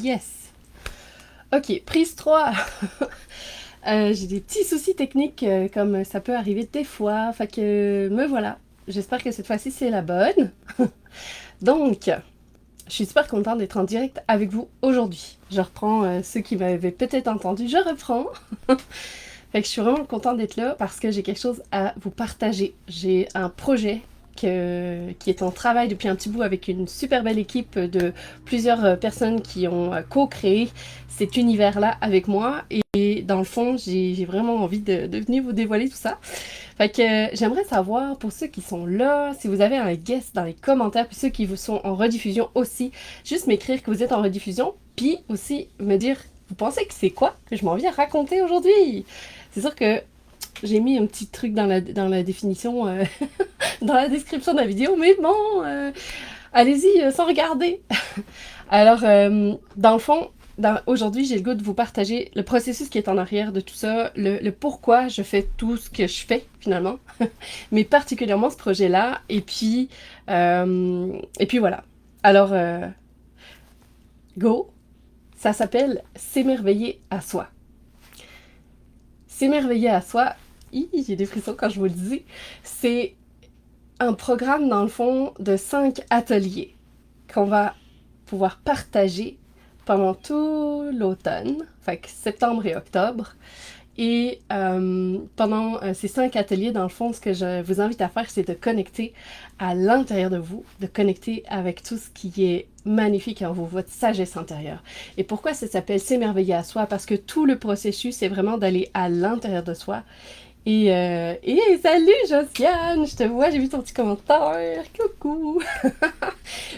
Yes! Ok, prise 3. J'ai des petits soucis techniques comme ça peut arriver des fois. Fait que me voilà. J'espère que cette fois-ci c'est la bonne. Donc, je suis super contente d'être en direct avec vous aujourd'hui. Je reprends ceux qui m'avaient peut-être entendu, je reprends. Fait que je suis vraiment contente d'être là parce que j'ai quelque chose à vous partager. J'ai un projet qui est en travail depuis un petit bout avec une super belle équipe de plusieurs personnes qui ont co-créé cet univers-là avec moi. Et dans le fond, j'ai vraiment envie de venir vous dévoiler tout ça. Fait que j'aimerais savoir, pour ceux qui sont là, si vous avez un guest dans les commentaires, puis ceux qui vous sont en rediffusion aussi, juste m'écrire que vous êtes en rediffusion, puis aussi me dire, vous pensez que c'est quoi que je m'en viens raconter aujourd'hui? C'est sûr que j'ai mis un petit truc dans la définition, dans la description de la vidéo, mais bon, allez-y sans regarder. Alors, dans le fond, aujourd'hui, j'ai le goût de vous partager le processus qui est en arrière de tout ça, le pourquoi je fais tout ce que je fais finalement, mais particulièrement ce projet-là. Et puis voilà. Alors, go. Ça s'appelle S'émerveiller à soi. S'émerveiller à soi, j'ai des frissons quand je vous le dis, c'est un programme dans le fond de 5 ateliers qu'on va pouvoir partager pendant tout l'automne, fait que septembre et octobre. Et pendant ces 5 ateliers, dans le fond, ce que je vous invite à faire, c'est de connecter à l'intérieur de vous, de connecter avec tout ce qui est magnifique en vous, votre sagesse intérieure. Et pourquoi ça s'appelle s'émerveiller à soi? Parce que tout le processus, c'est vraiment d'aller à l'intérieur de soi. Et salut Josiane, je te vois, j'ai vu ton petit commentaire, coucou!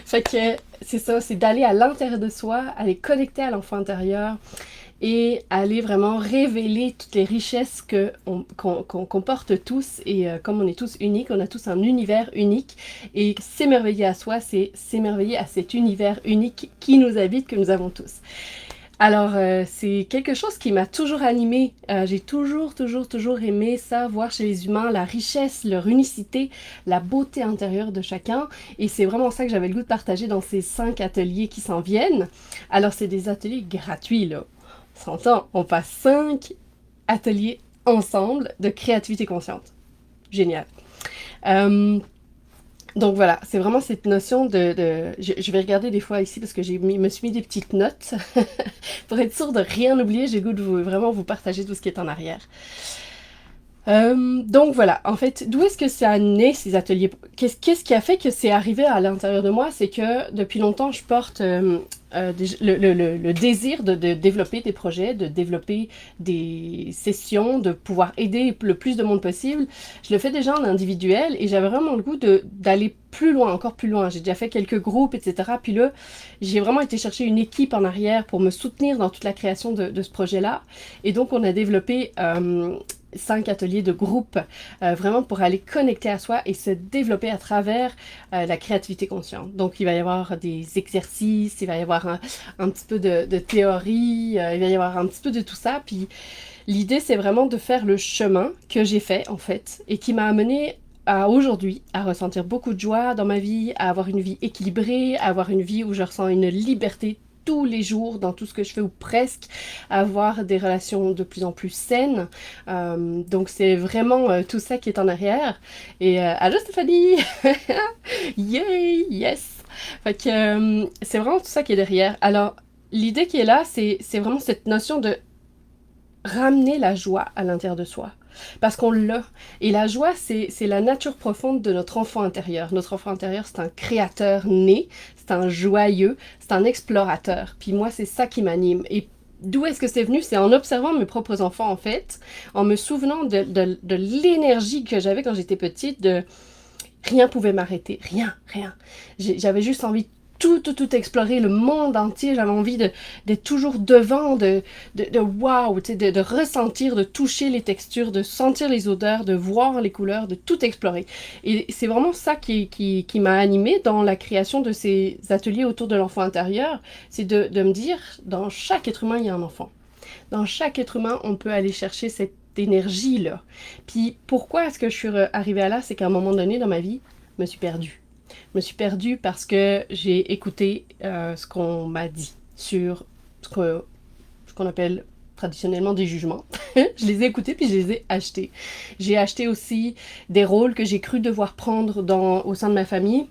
Fait que c'est ça, c'est d'aller à l'intérieur de soi, aller connecter à l'enfant intérieur, et aller vraiment révéler toutes les richesses qu'on porte tous. Et comme on est tous uniques, on a tous un univers unique. Et s'émerveiller à soi, c'est s'émerveiller à cet univers unique qui nous habite, que nous avons tous. Alors, c'est quelque chose qui m'a toujours animée. J'ai toujours aimé ça, voir chez les humains la richesse, leur unicité, la beauté intérieure de chacun. Et c'est vraiment ça que j'avais le goût de partager dans ces 5 ateliers qui s'en viennent. Alors, c'est des ateliers gratuits, là. On s'entend, on passe 5 ateliers ensemble de créativité consciente. Génial. Euh, donc voilà, c'est vraiment cette notion je vais regarder des fois ici parce que me suis mis des petites notes pour être sûr de rien oublier. J'ai le goût de vraiment vous partager tout ce qui est en arrière. Donc voilà, en fait, d'où est-ce que ça naît ces ateliers? Qu'est-ce qui a fait que c'est arrivé à l'intérieur de moi? C'est que depuis longtemps, je porte le désir de développer des projets, de développer des sessions, de pouvoir aider le plus de monde possible. Je le fais déjà en individuel et j'avais vraiment le goût d'aller plus loin, encore plus loin. J'ai déjà fait quelques groupes, etc. Puis là, j'ai vraiment été chercher une équipe en arrière pour me soutenir dans toute la création de ce projet-là. Et donc, on a développé 5 ateliers de groupe, vraiment pour aller connecter à soi et se développer à travers la créativité consciente. Donc, il va y avoir des exercices, il va y avoir un petit peu de théorie, il va y avoir un petit peu de tout ça. Puis, l'idée, c'est vraiment de faire le chemin que j'ai fait, en fait, et qui m'a amené à aujourd'hui, à ressentir beaucoup de joie dans ma vie, à avoir une vie équilibrée, à avoir une vie où je ressens une liberté tous les jours dans tout ce que je fais ou presque, avoir des relations de plus en plus saines. Donc c'est vraiment tout ça qui est en arrière. Et allô Stéphanie! Yay! Yes! Fait que c'est vraiment tout ça qui est derrière. Alors l'idée qui est là, c'est vraiment cette notion de ramener la joie à l'intérieur de soi. Parce qu'on l'a. Et la joie, c'est la nature profonde de notre enfant intérieur. Notre enfant intérieur, c'est un créateur né, c'est un joyeux, c'est un explorateur. Puis moi, c'est ça qui m'anime. Et d'où est-ce que c'est venu? C'est en observant mes propres enfants, en fait, en me souvenant de l'énergie que j'avais quand j'étais petite, de rien pouvait m'arrêter. Rien, rien. J'avais juste envie de tout explorer, le monde entier. J'avais envie d'être toujours devant, de wow, tu sais, de ressentir, de toucher les textures, de sentir les odeurs, de voir les couleurs, de tout explorer. Et c'est vraiment ça qui m'a animée dans la création de ces ateliers autour de l'enfant intérieur. C'est de me dire, dans chaque être humain, il y a un enfant. Dans chaque être humain, on peut aller chercher cette énergie-là. Puis pourquoi est-ce que je suis arrivée à là? C'est qu'à un moment donné dans ma vie, je me suis perdue. Je me suis perdue parce que j'ai écouté ce qu'on m'a dit. sur ce qu'on appelle traditionnellement des jugements. Je les ai écoutés puis je les ai achetés. J'ai acheté aussi des rôles que j'ai cru devoir prendre au sein de ma famille.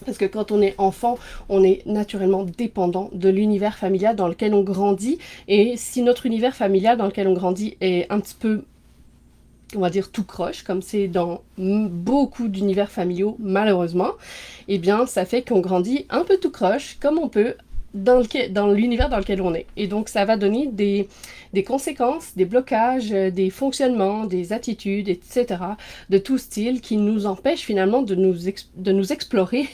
Parce que quand on est enfant, on est naturellement dépendant de l'univers familial dans lequel on grandit. Et si notre univers familial dans lequel on grandit est un petit peu, on va dire, tout croche, comme c'est dans beaucoup d'univers familiaux, malheureusement, eh bien, ça fait qu'on grandit un peu tout croche, comme on peut, dans l'univers dans lequel on est. Et donc, ça va donner des conséquences, des blocages, des fonctionnements, des attitudes, etc., de tout style, qui nous empêchent finalement de nous explorer,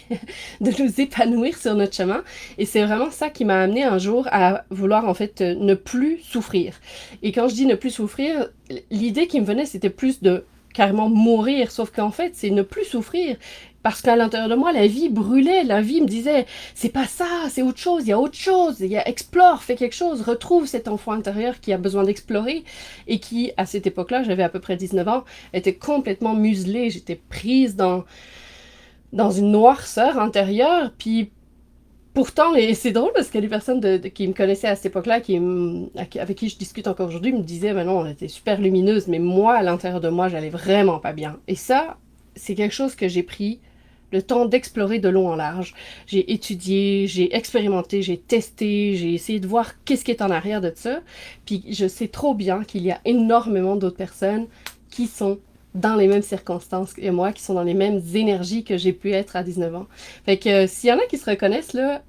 de nous épanouir sur notre chemin. Et c'est vraiment ça qui m'a amené un jour à vouloir, en fait, ne plus souffrir. Et quand je dis ne plus souffrir, l'idée qui me venait, c'était plus de carrément mourir, sauf qu'en fait, c'est ne plus souffrir. Parce qu'à l'intérieur de moi, la vie brûlait, la vie me disait, c'est pas ça, c'est autre chose, il y a autre chose, explore, fais quelque chose, retrouve cet enfant intérieur qui a besoin d'explorer et qui, à cette époque-là, j'avais à peu près 19 ans, était complètement muselée, j'étais prise dans une noirceur intérieure, puis pourtant, c'est drôle parce que les personnes qui me connaissaient à cette époque-là, avec qui je discute encore aujourd'hui, me disaient, ben non, on était super lumineuse, mais moi, à l'intérieur de moi, j'allais vraiment pas bien. Et ça, c'est quelque chose que j'ai pris le temps d'explorer de long en large. J'ai étudié, j'ai expérimenté, j'ai testé, j'ai essayé de voir qu'est-ce qui est en arrière de ça. Puis je sais trop bien qu'il y a énormément d'autres personnes qui sont dans les mêmes circonstances que moi, qui sont dans les mêmes énergies que j'ai pu être à 19 ans. Fait que s'il y en a qui se reconnaissent, là,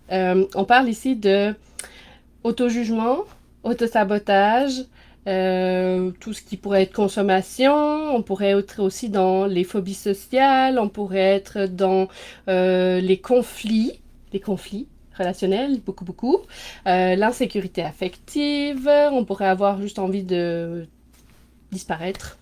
on parle ici de auto-jugement, auto-sabotage, tout ce qui pourrait être consommation, on pourrait être aussi dans les phobies sociales, on pourrait être dans les conflits relationnels, beaucoup, beaucoup, l'insécurité affective, on pourrait avoir juste envie de disparaître.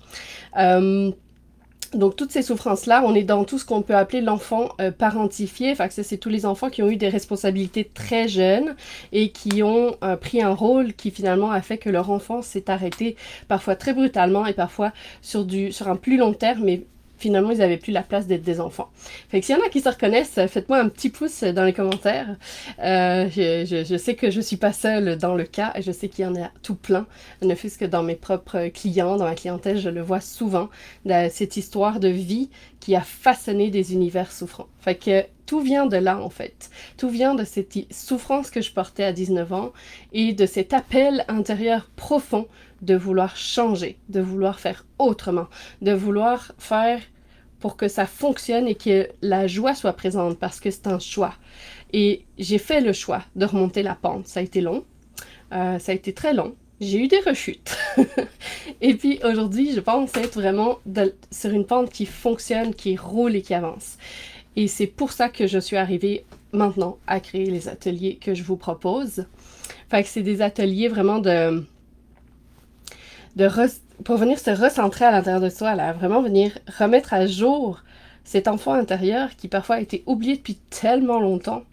Donc toutes ces souffrances-là, on est dans tout ce qu'on peut appeler l'enfant parentifié. Enfin, ça, c'est tous les enfants qui ont eu des responsabilités très jeunes et qui ont pris un rôle qui finalement a fait que leur enfance s'est arrêtée parfois très brutalement et parfois sur un plus long terme, mais finalement, ils n'avaient plus la place d'être des enfants. Fait que s'il y en a qui se reconnaissent, faites-moi un petit pouce dans les commentaires. Je sais que je suis pas seule dans le cas, je sais qu'il y en a tout plein, ne fût-ce que dans mes propres clients, dans ma clientèle, je le vois souvent, cette histoire de vie qui a façonné des univers souffrants. Fait que tout vient de là, en fait. Tout vient de cette souffrance que je portais à 19 ans et de cet appel intérieur profond de vouloir changer, de vouloir faire autrement, de vouloir faire pour que ça fonctionne et que la joie soit présente parce que c'est un choix. Et j'ai fait le choix de remonter la pente. Ça a été long, ça a été très long. J'ai eu des rechutes. Et puis aujourd'hui, je pense être vraiment sur une pente qui fonctionne, qui roule et qui avance. Et c'est pour ça que je suis arrivée maintenant à créer les ateliers que je vous propose. Fait que c'est des ateliers vraiment pour venir se recentrer à l'intérieur de soi, là, vraiment venir remettre à jour cet enfant intérieur qui parfois a été oublié depuis tellement longtemps.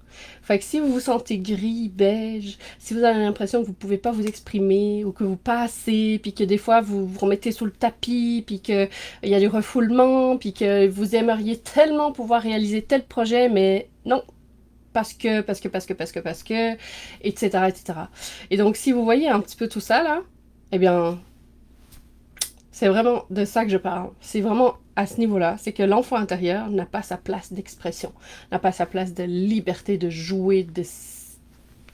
Fait que si vous vous sentez gris, beige, si vous avez l'impression que vous pouvez pas vous exprimer ou que vous passez, puis que des fois vous vous remettez sous le tapis, puis que il y a du refoulement, puis que vous aimeriez tellement pouvoir réaliser tel projet, mais non, parce que, etc., etc. Et donc si vous voyez un petit peu tout ça là, eh bien c'est vraiment de ça que je parle. C'est vraiment à ce niveau-là. C'est que l'enfant intérieur n'a pas sa place d'expression, n'a pas sa place de liberté, de jouer, de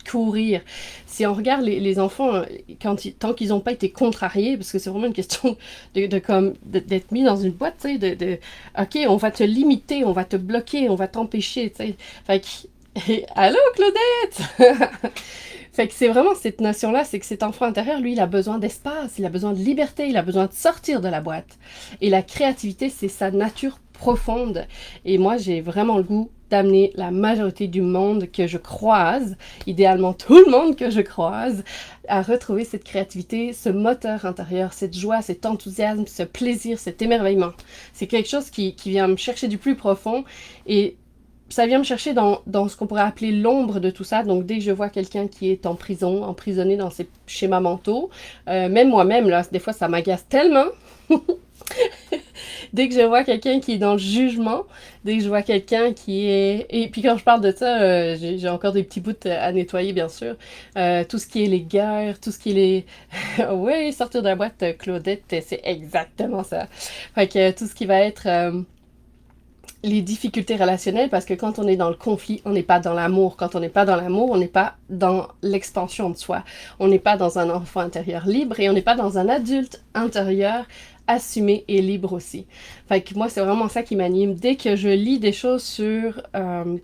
courir. Si on regarde les enfants, tant qu'ils n'ont pas été contrariés, parce que c'est vraiment une question d'être mis dans une boîte, tu sais, OK, on va te limiter, on va te bloquer, on va t'empêcher, tu sais. Fait que, allô Claudette! Fait que c'est vraiment cette notion-là, c'est que cet enfant intérieur, lui, il a besoin d'espace, il a besoin de liberté, il a besoin de sortir de la boîte. Et la créativité, c'est sa nature profonde. Et moi, j'ai vraiment le goût d'amener la majorité du monde que je croise, idéalement tout le monde que je croise, à retrouver cette créativité, ce moteur intérieur, cette joie, cet enthousiasme, ce plaisir, cet émerveillement. C'est quelque chose qui vient me chercher du plus profond et ça vient me chercher dans ce qu'on pourrait appeler l'ombre de tout ça. Donc, dès que je vois quelqu'un qui est en prison, emprisonné dans ses schémas mentaux, même moi-même, là, des fois, ça m'agace tellement. Dès que je vois quelqu'un qui est dans le jugement, dès que je vois quelqu'un qui est... Et puis quand je parle de ça, j'ai encore des petits bouts à nettoyer, bien sûr. Tout ce qui est les guerres, tout ce qui est les... Oui, sortir de la boîte, Claudette, c'est exactement ça. Fait que tout ce qui va être... les difficultés relationnelles, parce que quand on est dans le conflit, on n'est pas dans l'amour. Quand on n'est pas dans l'amour, on n'est pas dans l'expansion de soi. On n'est pas dans un enfant intérieur libre et on n'est pas dans un adulte intérieur assumé et libre aussi. Fait que moi, c'est vraiment ça qui m'anime. Dès que je lis des choses sur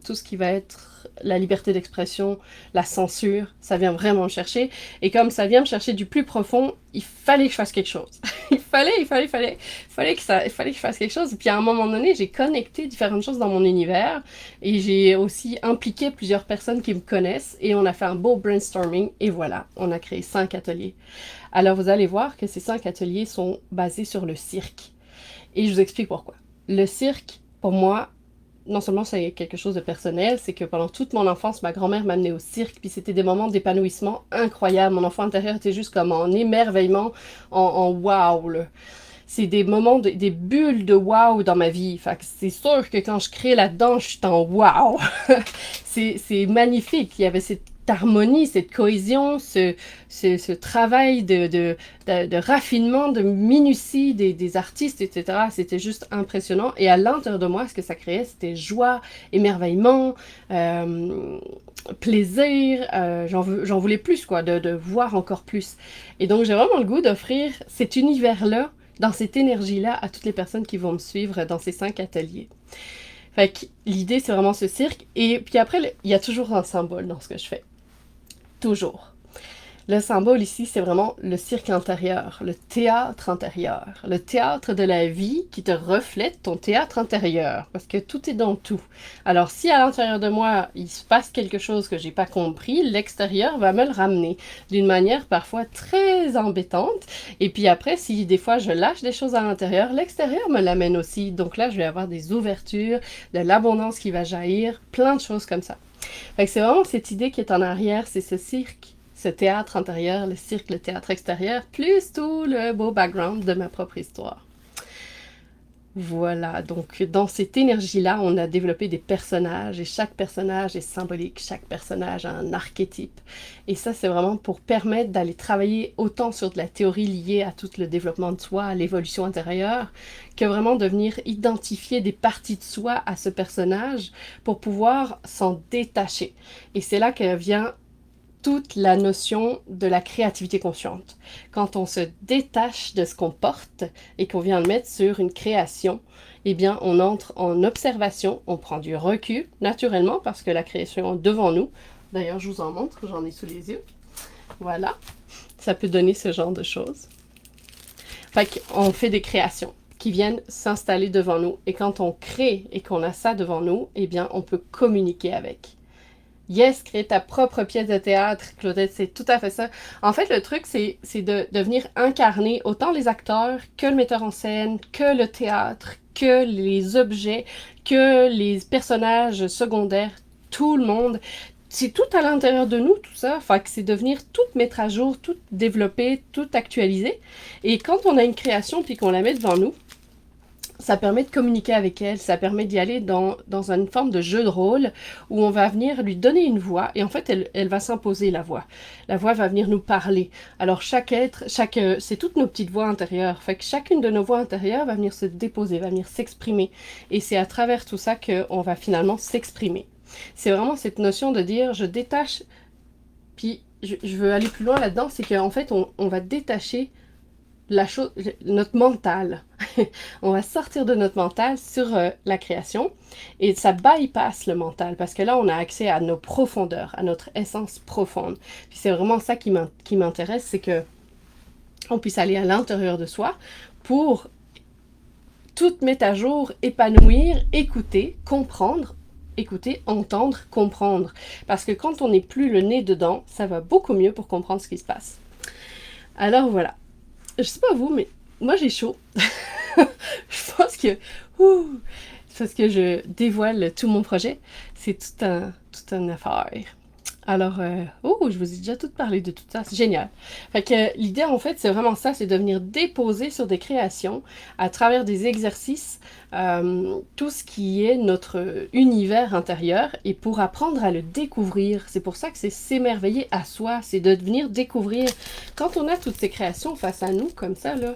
tout ce qui va être la liberté d'expression, la censure, ça vient vraiment me chercher. Et comme ça vient me chercher du plus profond, il fallait que je fasse quelque chose. il fallait que je fasse quelque chose. Puis à un moment donné, j'ai connecté différentes choses dans mon univers et j'ai aussi impliqué plusieurs personnes qui me connaissent et on a fait un beau brainstorming et voilà, on a créé 5 ateliers. Alors vous allez voir que ces 5 ateliers sont basés sur le cirque. Et je vous explique pourquoi. Le cirque, pour moi, non seulement c'est quelque chose de personnel, c'est que pendant toute mon enfance, ma grand-mère m'amenait au cirque, puis c'était des moments d'épanouissement incroyables. Mon enfant intérieur était juste comme en émerveillement, en wow, là. C'est des moments, des bulles de wow dans ma vie. Fait que c'est sûr que quand je crée là-dedans, je suis en wow. c'est magnifique. Il y avait cette harmonie, cette cohésion, ce travail de raffinement, de minutie des artistes, etc. C'était juste impressionnant. Et à l'intérieur de moi, ce que ça créait, c'était joie, émerveillement, plaisir. J'en voulais plus, quoi, de voir encore plus. Et donc, j'ai vraiment le goût d'offrir cet univers-là, dans cette énergie-là, à toutes les personnes qui vont me suivre dans ces 5 ateliers. Fait que l'idée, c'est vraiment ce cirque. Et puis après, il y a toujours un symbole dans ce que je fais. Toujours. Le symbole ici, c'est vraiment le cirque intérieur, le théâtre intérieur, le théâtre de la vie qui te reflète ton théâtre intérieur, parce que tout est dans tout. Alors si à l'intérieur de moi, il se passe quelque chose que j'ai pas compris, l'extérieur va me le ramener d'une manière parfois très embêtante. Et puis après, si des fois je lâche des choses à l'intérieur, l'extérieur me l'amène aussi. Donc là, je vais avoir des ouvertures, de l'abondance qui va jaillir, plein de choses comme ça. Fait que c'est vraiment cette idée qui est en arrière, c'est ce cirque, ce théâtre intérieur, le cirque, le théâtre extérieur, plus tout le beau background de ma propre histoire. Voilà, donc dans cette énergie-là, on a développé des personnages et chaque personnage est symbolique, chaque personnage a un archétype. Et ça, c'est vraiment pour permettre d'aller travailler autant sur de la théorie liée à tout le développement de soi, à l'évolution intérieure, que vraiment de venir identifier des parties de soi à ce personnage pour pouvoir s'en détacher. Et c'est là que vient toute la notion de la créativité consciente. Quand on se détache de ce qu'on porte et qu'on vient le mettre sur une création, eh bien, on entre en observation, on prend du recul, naturellement, parce que la création est devant nous. D'ailleurs, je vous en montre, j'en ai sous les yeux. Voilà, ça peut donner ce genre de choses. Fait qu'on fait des créations qui viennent s'installer devant nous. Et quand on crée et qu'on a ça devant nous, eh bien, on peut communiquer avec. Yes, créer ta propre pièce de théâtre, Claudette, c'est tout à fait ça. En fait, le truc, c'est de venir incarner autant les acteurs que le metteur en scène, que le théâtre, que les objets, que les personnages secondaires, tout le monde. C'est tout à l'intérieur de nous, tout ça. Fait que c'est de venir tout mettre à jour, tout développer, tout actualiser. Et quand on a une création puis qu'on la met devant nous, ça permet de communiquer avec elle, ça permet d'y aller dans une forme de jeu de rôle où on va venir lui donner une voix et en fait elle va s'imposer la voix. La voix va venir nous parler. Alors chaque être, c'est toutes nos petites voix intérieures. Fait que chacune de nos voix intérieures va venir se déposer, va venir s'exprimer. Et c'est à travers tout ça qu'on va finalement s'exprimer. C'est vraiment cette notion de dire je détache, puis je veux aller plus loin là-dedans, c'est qu'en fait on va détacher notre mental. On va sortir de notre mental sur la création et ça bypasse le mental parce que là on a accès à nos profondeurs, à notre essence profonde. Puis c'est vraiment ça qui m'intéresse, c'est que on puisse aller à l'intérieur de soi pour tout mettre à jour, épanouir, écouter, comprendre, écouter, entendre, comprendre. Parce que quand on n'est plus le nez dedans, ça va beaucoup mieux pour comprendre ce qui se passe. Alors voilà. Je sais pas vous, mais moi j'ai chaud. Je pense que c'est parce que je dévoile tout mon projet. C'est tout un affaire. Alors, oh, je vous ai déjà tout parlé de tout ça, c'est génial. Fait que l'idée, en fait, c'est vraiment ça, c'est de venir déposer sur des créations, à travers des exercices, tout ce qui est notre univers intérieur, et pour apprendre à le découvrir. C'est pour ça que c'est s'émerveiller à soi, c'est de venir découvrir. Quand on a toutes ces créations face à nous, comme ça, là,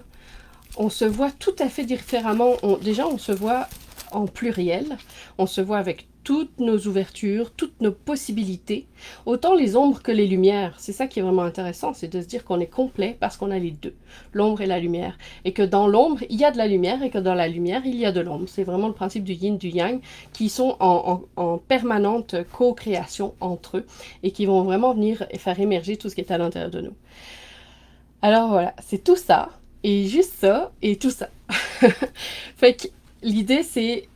on se voit tout à fait différemment. Déjà, on se voit en pluriel, on se voit avec toutes nos ouvertures, toutes nos possibilités, autant les ombres que les lumières. C'est ça qui est vraiment intéressant, c'est de se dire qu'on est complet parce qu'on a les deux, l'ombre et la lumière. Et que dans l'ombre, il y a de la lumière et que dans la lumière, il y a de l'ombre. C'est vraiment le principe du yin, du yang, qui sont en permanente co-création entre eux et qui vont vraiment venir faire émerger tout ce qui est à l'intérieur de nous. Alors voilà, c'est tout ça, et juste ça, et tout ça. Fait que l'idée, c'est,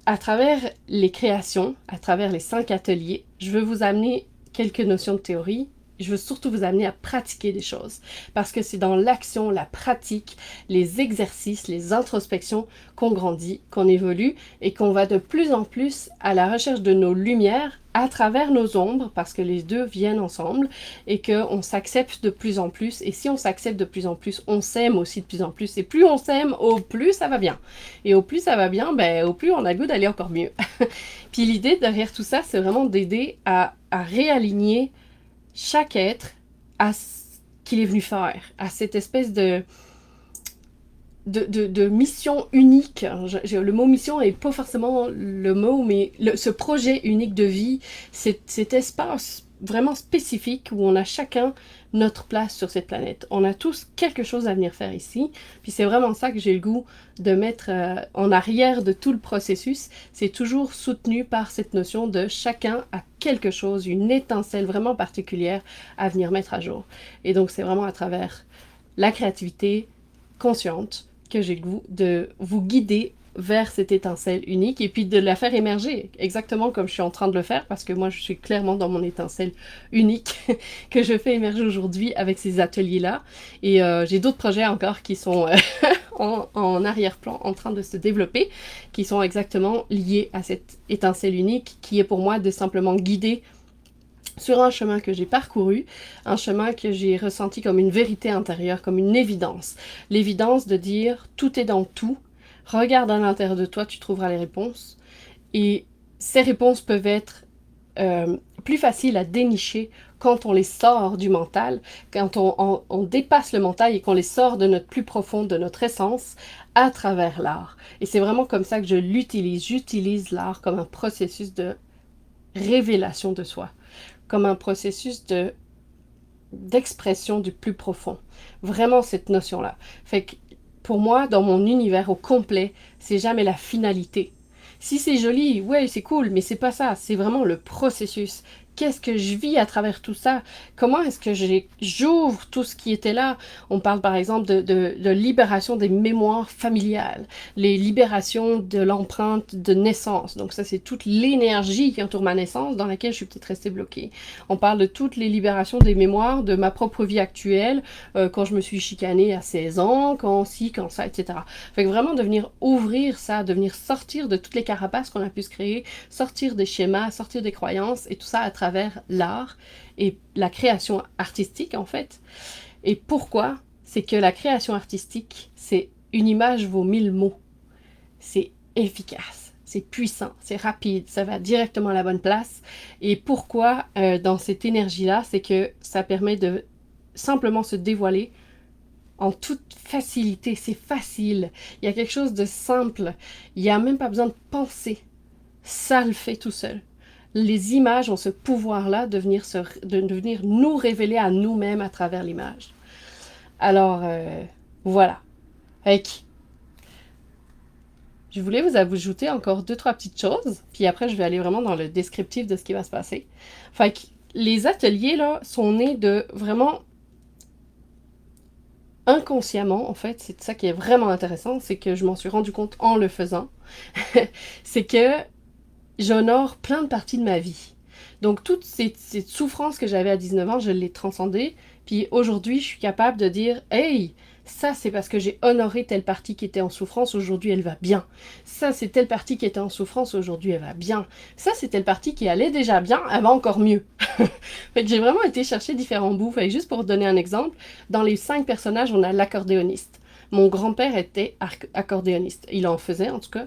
à travers les créations, à travers les 5 ateliers, je veux vous amener quelques notions de théorie. Je veux surtout vous amener à pratiquer des choses. Parce que c'est dans l'action, la pratique, les exercices, les introspections qu'on grandit, qu'on évolue et qu'on va de plus en plus à la recherche de nos lumières à travers nos ombres, parce que les deux viennent ensemble et qu'on s'accepte de plus en plus. Et si on s'accepte de plus en plus, on s'aime aussi de plus en plus. Et plus on s'aime, au plus ça va bien. Et au plus ça va bien, ben, au plus on a le goût d'aller encore mieux. Puis l'idée derrière tout ça, c'est vraiment d'aider à réaligner chaque être à ce qu'il est venu faire, à cette espèce de mission unique. Le mot mission n'est pas forcément le mot, mais ce projet unique de vie, cet espace vraiment spécifique où on a chacun notre place sur cette planète. On a tous quelque chose à venir faire ici, puis c'est vraiment ça que j'ai le goût de mettre en arrière de tout le processus. C'est toujours soutenu par cette notion de chacun a quelque chose, une étincelle vraiment particulière à venir mettre à jour. Et donc c'est vraiment à travers la créativité consciente que j'ai le goût de vous guider vers cette étincelle unique et puis de la faire émerger, exactement comme je suis en train de le faire, parce que moi je suis clairement dans mon étincelle unique que je fais émerger aujourd'hui avec ces ateliers-là. Et j'ai d'autres projets encore qui sont en arrière-plan, en train de se développer, qui sont exactement liés à cette étincelle unique, qui est pour moi de simplement guider sur un chemin que j'ai parcouru, un chemin que j'ai ressenti comme une vérité intérieure, comme une évidence. L'évidence de dire tout est dans tout, regarde à l'intérieur de toi, tu trouveras les réponses. Et ces réponses peuvent être plus faciles à dénicher quand on les sort du mental, quand on dépasse le mental et qu'on les sort de notre plus profond, de notre essence, à travers l'art. Et c'est vraiment comme ça que je l'utilise. J'utilise l'art comme un processus de révélation de soi, comme un processus d'expression du plus profond. Vraiment cette notion-là. Fait que pour moi, dans mon univers au complet, c'est jamais la finalité. Si c'est joli, ouais, c'est cool, mais c'est pas ça. C'est vraiment le processus. Qu'est-ce que je vis à travers tout ça? Comment est-ce que j'ouvre tout ce qui était là? On parle par exemple de libération des mémoires familiales, les libérations de l'empreinte de naissance. Donc ça, c'est toute l'énergie qui entoure ma naissance dans laquelle je suis peut-être restée bloquée. On parle de toutes les libérations des mémoires de ma propre vie actuelle, quand je me suis chicanée à 16 ans, quand ci, quand ça, etc. Fait que vraiment de venir ouvrir ça, de venir sortir de toutes les carapaces qu'on a pu se créer, sortir des schémas, sortir des croyances et tout ça à travers l'art et la création artistique en fait. Et pourquoi? C'est que la création artistique, c'est une image vaut 1000 mots. C'est efficace, c'est puissant, c'est rapide, ça va directement à la bonne place. Et pourquoi dans cette énergie-là, c'est que ça permet de simplement se dévoiler en toute facilité, c'est facile. Il y a quelque chose de simple, il n'y a même pas besoin de penser. Ça le fait tout seul. Les images ont ce pouvoir-là de venir nous révéler à nous-mêmes à travers l'image. Alors, voilà. Je voulais vous ajouter encore 2-3 petites choses, puis après je vais aller vraiment dans le descriptif de ce qui va se passer. Fait que les ateliers, là, sont nés de vraiment inconsciemment, en fait, c'est ça qui est vraiment intéressant, c'est que je m'en suis rendu compte en le faisant. C'est que j'honore plein de parties de ma vie. Donc toute cette souffrance que j'avais à 19 ans, je l'ai transcendée. Puis aujourd'hui, je suis capable de dire « Hey, Ça, c'est parce que j'ai honoré telle partie qui était en souffrance, aujourd'hui elle va bien. Ça, c'est telle partie qui était en souffrance, aujourd'hui elle va bien. Ça, c'est telle partie qui allait déjà bien, elle va encore mieux. Fait que j'ai vraiment été chercher différents bouts. Fait que juste pour donner un exemple, dans les 5 personnages, on a l'accordéoniste. Mon grand-père était accordéoniste. Il en faisait en tout cas.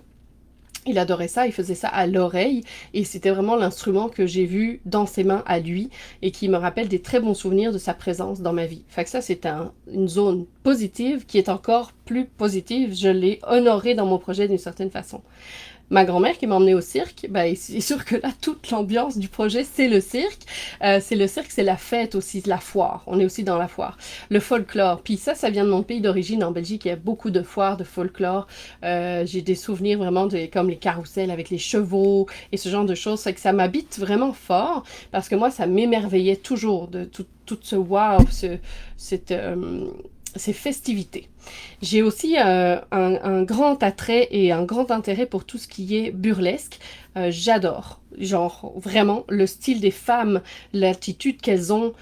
Il adorait ça, il faisait ça à l'oreille et c'était vraiment l'instrument que j'ai vu dans ses mains à lui et qui me rappelle des très bons souvenirs de sa présence dans ma vie. Fait que ça, c'est une zone positive qui est encore plus positive. Je l'ai honoré dans mon projet d'une certaine façon. Ma grand-mère qui m'a emmenée au cirque, ben, c'est sûr que là, toute l'ambiance du projet, c'est le cirque. C'est le cirque, c'est la fête aussi, la foire. On est aussi dans la foire. Le folklore. Puis ça vient de mon pays d'origine. En Belgique, il y a beaucoup de foires, de folklore. J'ai des souvenirs vraiment comme les carrousels avec les chevaux et ce genre de choses. C'est que ça m'habite vraiment fort parce que moi, ça m'émerveillait toujours de tout ce wow, ces festivités. J'ai aussi un grand attrait et un grand intérêt pour tout ce qui est burlesque. J'adore, genre vraiment le style des femmes, l'attitude qu'elles ont,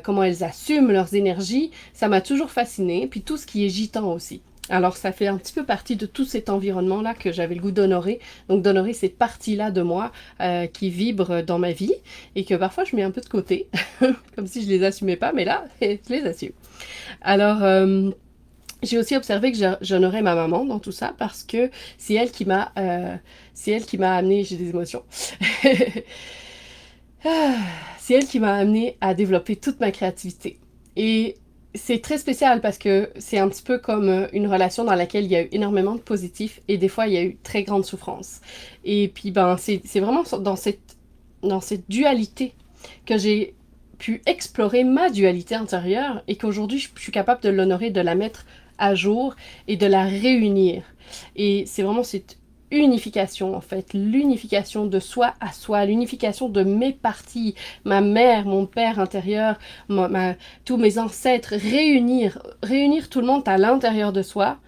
comment elles assument leurs énergies, ça m'a toujours fascinée. Puis tout ce qui est gitan aussi. Alors ça fait un petit peu partie de tout cet environnement-là que j'avais le goût d'honorer. Donc d'honorer cette partie-là de moi qui vibre dans ma vie et que parfois je mets un peu de côté, comme si je les assumais pas, mais là, je les assume. Alors, j'ai aussi observé que j'honorais ma maman dans tout ça parce que c'est elle qui m'a amené, j'ai des émotions. C'est elle qui m'a amené à développer toute ma créativité. Et c'est très spécial parce que c'est un petit peu comme une relation dans laquelle il y a eu énormément de positifs et des fois il y a eu très grande souffrance. Et puis ben c'est vraiment dans cette dualité que j'ai pu explorer ma dualité intérieure et qu'aujourd'hui je suis capable de l'honorer, de la mettre à jour et de la réunir. Et c'est vraiment cette unification en fait, l'unification de soi à soi, l'unification de mes parties, ma mère, mon père intérieur, tous mes ancêtres, réunir tout le monde à l'intérieur de soi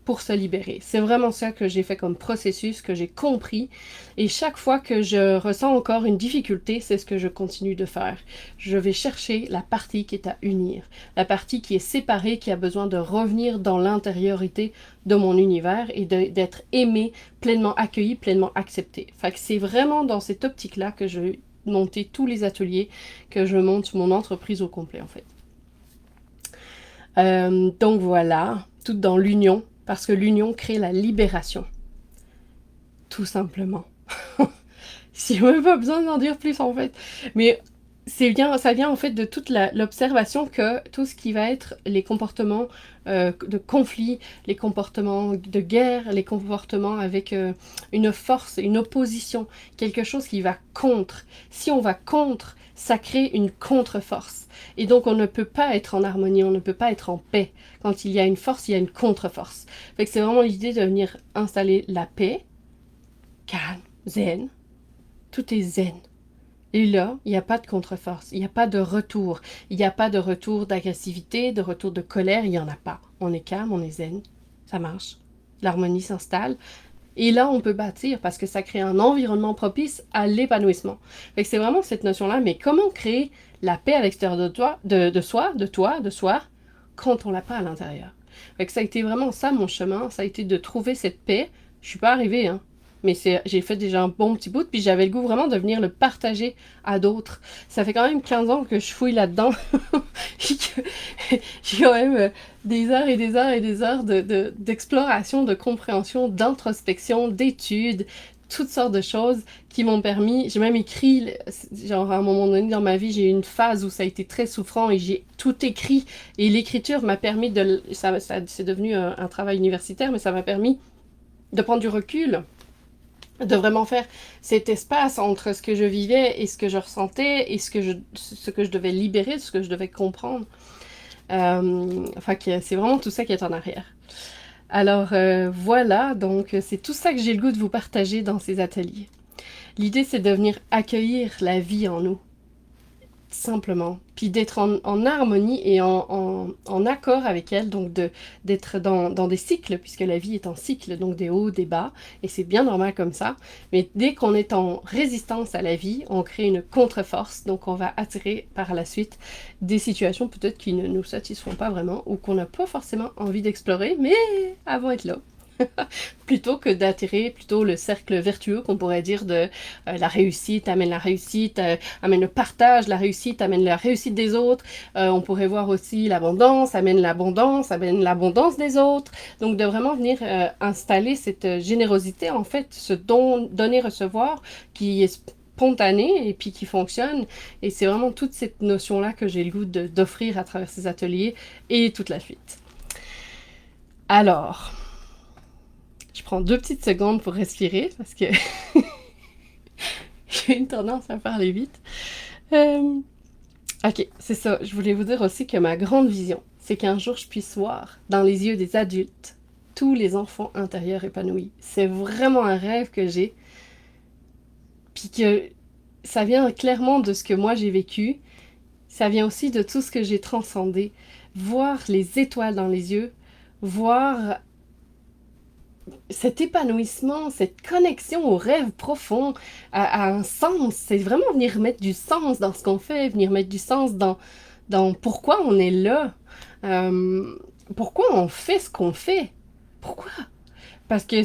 pour se libérer. C'est vraiment ça que j'ai fait comme processus, que j'ai compris. Et chaque fois que je ressens encore une difficulté, c'est ce que je continue de faire. Je vais chercher la partie qui est à unir, la partie qui est séparée, qui a besoin de revenir dans l'intériorité de mon univers et d'être aimée, pleinement accueillie, pleinement acceptée. Fait que c'est vraiment dans cette optique-là que je vais monter tous les ateliers, que je monte mon entreprise au complet en fait. Donc voilà, tout dans l'union, parce que l'union crée la libération. Tout simplement. J'ai même pas besoin d'en dire plus en fait. Mais ça vient en fait de toute l'observation que tout ce qui va être les comportements de conflit, les comportements de guerre, les comportements avec une force, une opposition, quelque chose qui va contre. Si on va contre, ça crée une contre-force. Et donc on ne peut pas être en harmonie, on ne peut pas être en paix. Quand il y a une force, il y a une contre-force. Fait que c'est vraiment l'idée de venir installer la paix, calme, zen. Tout est zen. Et là, il n'y a pas de contre-force, il n'y a pas de retour. Il n'y a pas de retour d'agressivité, de retour de colère, il n'y en a pas. On est calme, on est zen, ça marche. L'harmonie s'installe. Et là, on peut bâtir parce que ça crée un environnement propice à l'épanouissement. Fait que c'est vraiment cette notion-là, mais comment créer la paix à l'extérieur de toi, de soi, quand on l'a pas à l'intérieur. Fait que ça a été vraiment ça mon chemin, ça a été de trouver cette paix. Je suis pas arrivée, hein. Mais j'ai fait déjà un bon petit bout, puis j'avais le goût vraiment de venir le partager à d'autres. Ça fait quand même 15 ans que je fouille là-dedans. J'ai quand même des heures et des heures et des heures d'exploration, de compréhension, d'introspection, d'études, toutes sortes de choses qui m'ont permis, j'ai même écrit, genre à un moment donné dans ma vie, j'ai eu une phase où ça a été très souffrant et j'ai tout écrit. Et l'écriture m'a permis c'est devenu un travail universitaire, mais ça m'a permis de prendre du recul, de vraiment faire cet espace entre ce que je vivais et ce que je ressentais et ce que je devais libérer, ce que je devais comprendre. Enfin, c'est vraiment tout ça qui est en arrière. Alors voilà, donc c'est tout ça que j'ai le goût de vous partager dans ces ateliers. L'idée, c'est de venir accueillir la vie en nous. simplement. Puis d'être en harmonie et en accord avec elle, donc d'être dans des cycles, puisque la vie est en cycle, donc des hauts, des bas, et c'est bien normal comme ça. Mais dès qu'on est en résistance à la vie, on crée une contre-force, donc on va attirer par la suite des situations peut-être qui ne nous satisfont pas vraiment, ou qu'on n'a pas forcément envie d'explorer, mais elles vont être là. Plutôt que d'attirer plutôt le cercle vertueux qu'on pourrait dire de la réussite amène la réussite, amène le partage, la réussite amène la réussite des autres. On pourrait voir aussi l'abondance amène l'abondance des autres. Donc de vraiment venir installer cette générosité, en fait, ce don, donner-recevoir qui est spontané et puis qui fonctionne. Et c'est vraiment toute cette notion-là que j'ai le goût d'offrir à travers ces ateliers et toute la suite. Alors... Je prends 2 petites secondes pour respirer parce que j'ai une tendance à parler vite. Ok, c'est ça. Je voulais vous dire aussi que ma grande vision, c'est qu'un jour je puisse voir dans les yeux des adultes tous les enfants intérieurs épanouis. C'est vraiment un rêve que j'ai. Puis que ça vient clairement de ce que moi j'ai vécu. Ça vient aussi de tout ce que j'ai transcendé. Voir les étoiles dans les yeux, voir cet épanouissement, cette connexion au rêve profond, à un sens, c'est vraiment venir mettre du sens dans ce qu'on fait, venir mettre du sens dans pourquoi on est là, pourquoi on fait ce qu'on fait, pourquoi? Parce que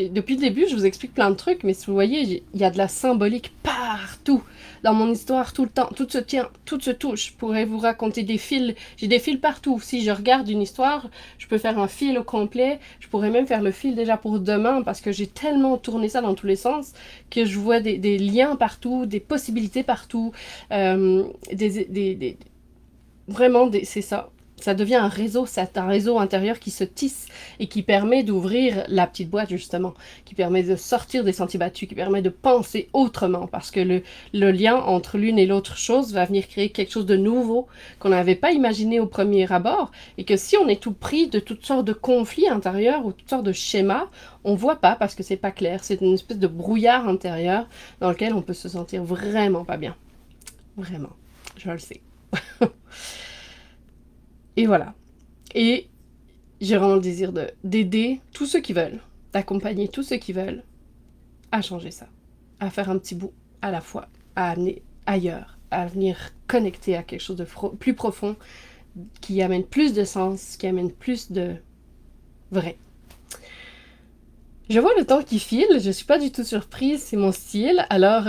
depuis le début, je vous explique plein de trucs, mais si vous voyez, il y a de la symbolique partout. Dans mon histoire, tout le temps, tout se tient, tout se touche. Je pourrais vous raconter des fils. J'ai des fils partout. Si je regarde une histoire, je peux faire un fil au complet. Je pourrais même faire le fil déjà pour demain, parce que j'ai tellement tourné ça dans tous les sens que je vois des liens partout, des possibilités partout. Vraiment, c'est ça. Ça devient un réseau, c'est un réseau intérieur qui se tisse et qui permet d'ouvrir la petite boîte, justement, qui permet de sortir des sentiers battus, qui permet de penser autrement, parce que le lien entre l'une et l'autre chose va venir créer quelque chose de nouveau qu'on n'avait pas imaginé au premier abord, et que si on est tout pris de toutes sortes de conflits intérieurs ou toutes sortes de schémas, on voit pas parce que c'est pas clair, c'est une espèce de brouillard intérieur dans lequel on peut se sentir vraiment pas bien. Vraiment, je le sais. Et voilà. Et j'ai vraiment le désir d'aider tous ceux qui veulent, d'accompagner tous ceux qui veulent à changer ça, à faire un petit bout à la fois, à amener ailleurs, à venir connecter à quelque chose de plus profond, qui amène plus de sens, qui amène plus de vrai. Je vois le temps qui file, je suis pas du tout surprise, c'est mon style, alors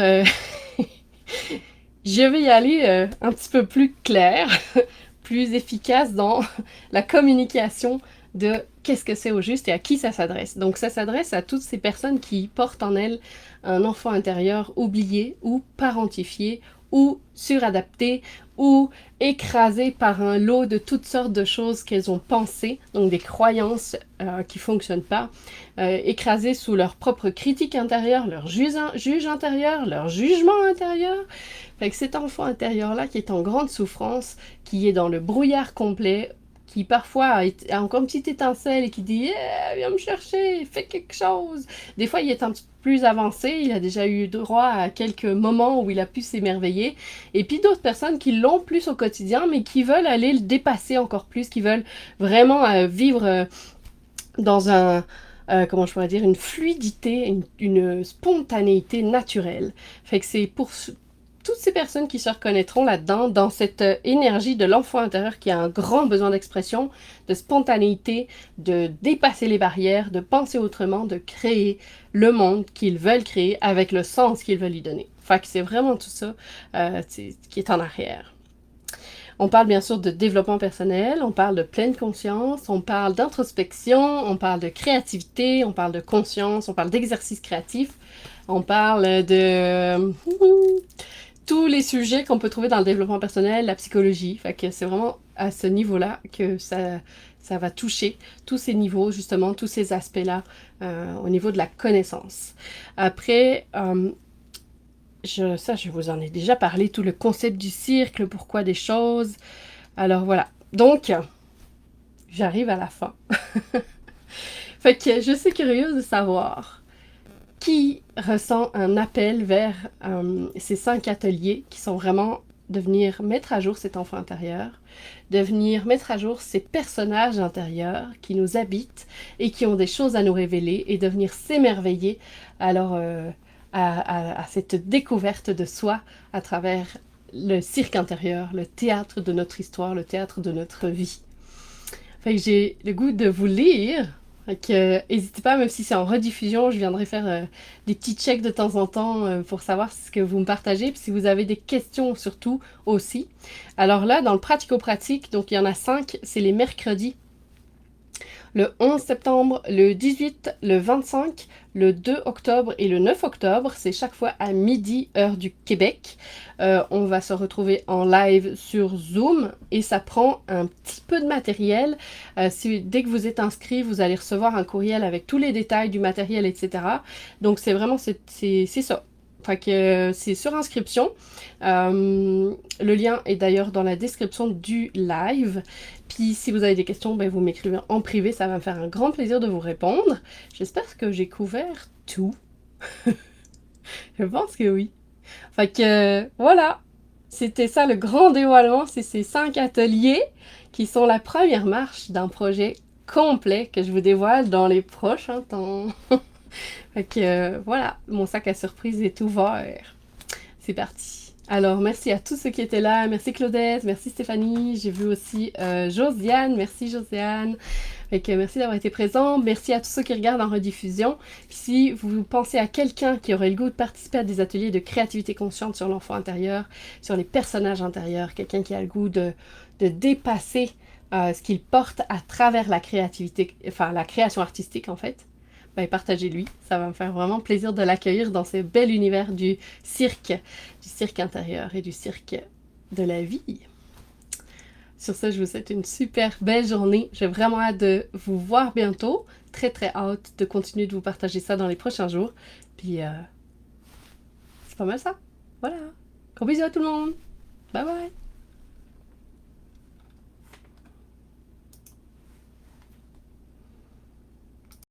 je vais y aller un petit peu plus clair, plus efficace dans la communication de qu'est-ce que c'est au juste et à qui ça s'adresse. Donc ça s'adresse à toutes ces personnes qui portent en elles un enfant intérieur oublié ou parentifié ou suradapté ou écrasé par un lot de toutes sortes de choses qu'elles ont pensées, donc des croyances qui fonctionnent pas, écrasées sous leur propre critique intérieure, leur juge intérieur, leur jugement intérieur. Fait que cet enfant intérieur-là qui est en grande souffrance, qui est dans le brouillard complet, qui parfois a encore une petite étincelle et qui dit viens me chercher, fais quelque chose. Des fois, il est un petit peu plus avancé, il a déjà eu droit à quelques moments où il a pu s'émerveiller. Et puis d'autres personnes qui l'ont plus au quotidien, mais qui veulent aller le dépasser encore plus, qui veulent vraiment vivre dans un... comment je pourrais dire, une fluidité, une spontanéité naturelle. Fait que c'est pour toutes ces personnes qui se reconnaîtront là-dedans, dans cette énergie de l'enfant intérieur qui a un grand besoin d'expression, de spontanéité, de dépasser les barrières, de penser autrement, de créer le monde qu'ils veulent créer avec le sens qu'ils veulent lui donner. Fait que c'est vraiment tout ça qui est en arrière. On parle bien sûr de développement personnel, on parle de pleine conscience, on parle d'introspection, on parle de créativité, on parle de conscience, on parle d'exercice créatif, on parle de tous les sujets qu'on peut trouver dans le développement personnel, la psychologie. Fait que c'est vraiment à ce niveau-là que ça va toucher tous ces niveaux, justement, tous ces aspects-là au niveau de la connaissance. Après, je vous en ai déjà parlé, tout le concept du cercle, le pourquoi des choses. Alors voilà. Donc, j'arrive à la fin. Fait que je suis curieuse de savoir qui ressent un appel vers ces 5 ateliers qui sont vraiment de venir mettre à jour cet enfant intérieur, de venir mettre à jour ces personnages intérieurs qui nous habitent et qui ont des choses à nous révéler et de venir s'émerveiller alors à cette découverte de soi à travers le cirque intérieur, le théâtre de notre histoire, le théâtre de notre vie. Fait que j'ai le goût de vous lire. Fait que n'hésitez pas, même si c'est en rediffusion, je viendrai faire des petits checks de temps en temps pour savoir ce que vous me partagez, puis si vous avez des questions surtout aussi. Alors là, dans le pratico-pratique, donc il y en a 5, c'est les mercredis. Le 11 septembre, le 18, le 25, le 2 octobre et le 9 octobre, c'est chaque fois à midi, heure du Québec. On va se retrouver en live sur Zoom et ça prend un petit peu de matériel. Dès que vous êtes inscrit, vous allez recevoir un courriel avec tous les détails du matériel, etc. Donc c'est vraiment, c'est ça. Fait que c'est sur inscription. Le lien est d'ailleurs dans la description du live. Puis si vous avez des questions, ben, vous m'écrivez en privé, ça va me faire un grand plaisir de vous répondre. J'espère que j'ai couvert tout. Je pense que oui. Fait que voilà, c'était ça le grand dévoilement, c'est ces 5 ateliers qui sont la première marche d'un projet complet que je vous dévoile dans les prochains temps. Fait que voilà, mon sac à surprise est ouvert. C'est parti. Alors, merci à tous ceux qui étaient là. Merci Claudette, merci Stéphanie. J'ai vu aussi Josiane. Merci Josiane. Fait que merci d'avoir été présent. Merci à tous ceux qui regardent en rediffusion. Puis si vous pensez à quelqu'un qui aurait le goût de participer à des ateliers de créativité consciente sur l'enfant intérieur, sur les personnages intérieurs, quelqu'un qui a le goût de dépasser ce qu'il porte à travers la créativité, enfin la création artistique en fait, ben, partagez-lui. Ça va me faire vraiment plaisir de l'accueillir dans ce bel univers du cirque intérieur et du cirque de la vie. Sur ce, je vous souhaite une super belle journée. J'ai vraiment hâte de vous voir bientôt. Très très hâte de continuer de vous partager ça dans les prochains jours. Puis, c'est pas mal ça. Voilà. Gros bisous à tout le monde. Bye bye.